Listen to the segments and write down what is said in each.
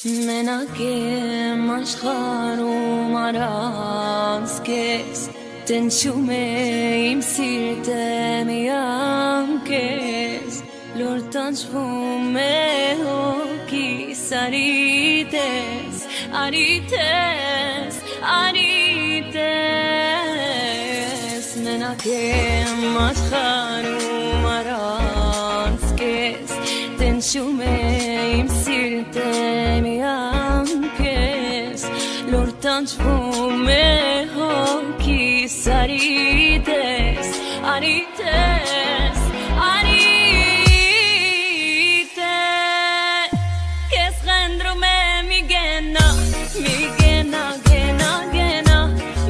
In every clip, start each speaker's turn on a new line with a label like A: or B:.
A: Menake mashkaru maras kes Tenchume imsirte mi amkes Lortan shvume hokis arites Arites, arites Menake mashkaru maras kes Tenchume imsirte mi amkes Lortan shvume hokis arites Arites, arites Kes gendru me mi gena gena gena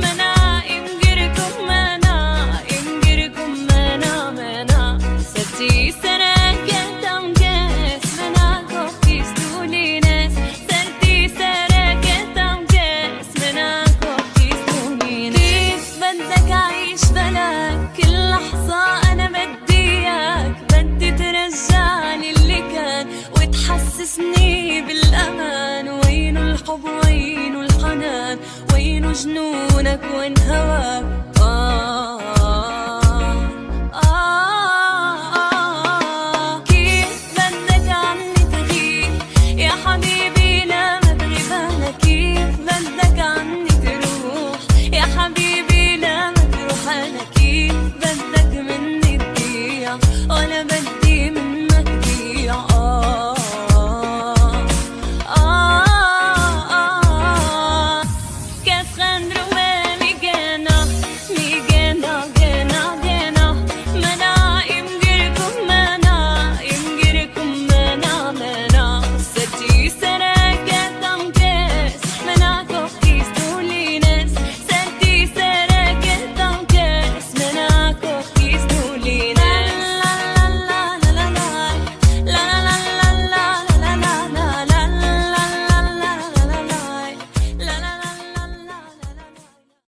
A: Mena imgirkum mena mena Seti sene ketam kes Mena kokis tulines Seti sene ketam kes Mena kokis tulines كيف بدك أعيش بلاك كل لحظة أنا بديك بدي ترجعني اللي كان وتحسسني بالأمان وينو الحب وينو الحنان وينو جنونك وين هواك